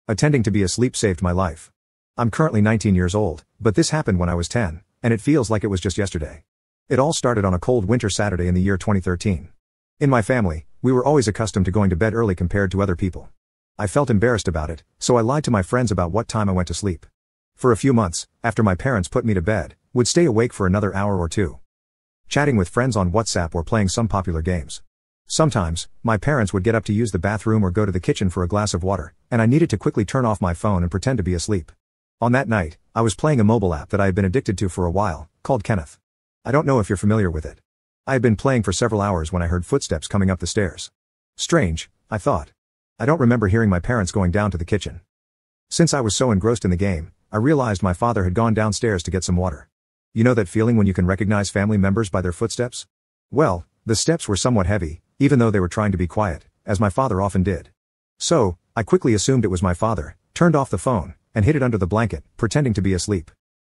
Attending to be asleep saved my life. I'm currently 19 years old, but this happened when I was 10, and it feels like it was just yesterday. It all started on a cold winter Saturday in the year 2013. In my family, we were always accustomed to going to bed early compared to other people. I felt embarrassed about it, so I lied to my friends about what time I went to sleep. For a few months, after my parents put me to bed, would stay awake for another hour or two, chatting with friends on WhatsApp or playing some popular games. Sometimes, my parents would get up to use the bathroom or go to the kitchen for a glass of water, and I needed to quickly turn off my phone and pretend to be asleep. On that night, I was playing a mobile app that I had been addicted to for a while, called Kenneth. I don't know if you're familiar with it. I had been playing for several hours when I heard footsteps coming up the stairs. Strange, I thought. I don't remember hearing my parents going down to the kitchen. Since I was so engrossed in the game, I realized my father had gone downstairs to get some water. You know that feeling when you can recognize family members by their footsteps? Well, the steps were somewhat heavy, even though they were trying to be quiet, as my father often did. So, I quickly assumed it was my father, turned off the phone, and hid it under the blanket, pretending to be asleep.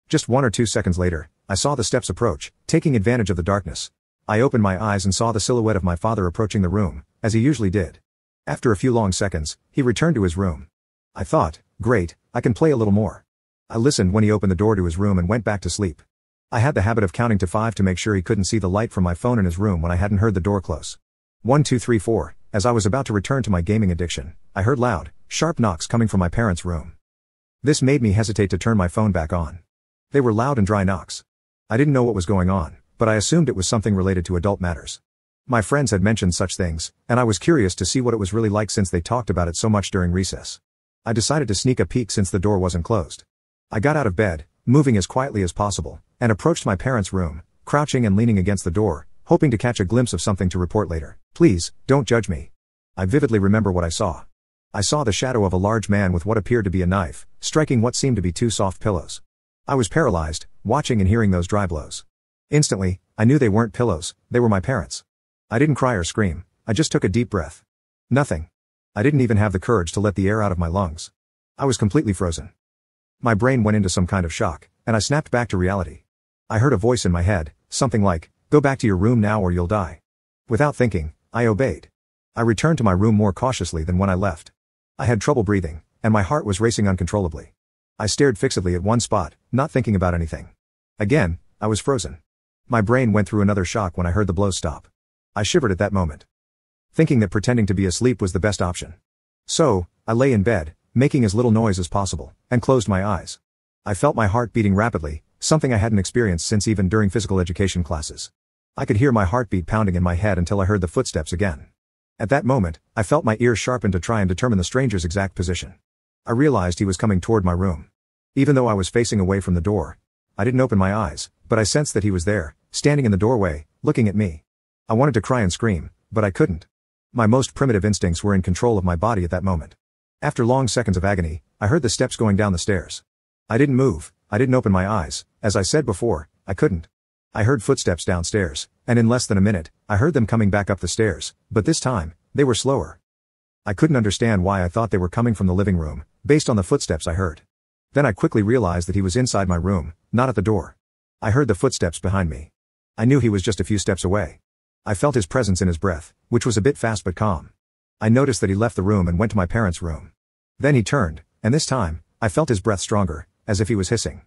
Just 1 or 2 seconds later, I saw the steps approach, taking advantage of the darkness. I opened my eyes and saw the silhouette of my father approaching the room, as he usually did. After a few long seconds, he returned to his room. I thought, great, I can play a little more. I listened when he opened the door to his room and went back to sleep. I had the habit of counting to 5 to make sure he couldn't see the light from my phone in his room when I hadn't heard the door close. 1, 2, 3, 4, as I was about to return to my gaming addiction, I heard loud, sharp knocks coming from my parents' room. This made me hesitate to turn my phone back on. They were loud and dry knocks. I didn't know what was going on, but I assumed it was something related to adult matters. My friends had mentioned such things, and I was curious to see what it was really like since they talked about it so much during recess. I decided to sneak a peek since the door wasn't closed. I got out of bed, moving as quietly as possible, and approached my parents' room, crouching and leaning against the door, hoping to catch a glimpse of something to report later. Please, don't judge me. I vividly remember what I saw. I saw the shadow of a large man with what appeared to be a knife, striking what seemed to be 2 soft pillows. I was paralyzed, watching and hearing those dry blows. Instantly, I knew they weren't pillows, they were my parents. I didn't cry or scream, I just took a deep breath. Nothing. I didn't even have the courage to let the air out of my lungs. I was completely frozen. My brain went into some kind of shock, and I snapped back to reality. I heard a voice in my head, something like, "Go back to your room now or you'll die." Without thinking, I obeyed. I returned to my room more cautiously than when I left. I had trouble breathing, and my heart was racing uncontrollably. I stared fixedly at one spot, not thinking about anything. Again, I was frozen. My brain went through another shock when I heard the blows stop. I shivered at that moment, thinking that pretending to be asleep was the best option. So, I lay in bed, making as little noise as possible, and closed my eyes. I felt my heart beating rapidly, something I hadn't experienced since even during physical education classes. I could hear my heartbeat pounding in my head until I heard the footsteps again. At that moment, I felt my ears sharpen to try and determine the stranger's exact position. I realized he was coming toward my room. Even though I was facing away from the door, I didn't open my eyes, but I sensed that he was there, standing in the doorway, looking at me. I wanted to cry and scream, but I couldn't. My most primitive instincts were in control of my body at that moment. After long seconds of agony, I heard the steps going down the stairs. I didn't move, I didn't open my eyes, as I said before, I couldn't. I heard footsteps downstairs, and in less than a minute, I heard them coming back up the stairs, but this time, they were slower. I couldn't understand why I thought they were coming from the living room, based on the footsteps I heard. Then I quickly realized that he was inside my room, not at the door. I heard the footsteps behind me. I knew he was just a few steps away. I felt his presence in his breath, which was a bit fast but calm. I noticed that he left the room and went to my parents' room. Then he turned, and this time, I felt his breath stronger, as if he was hissing.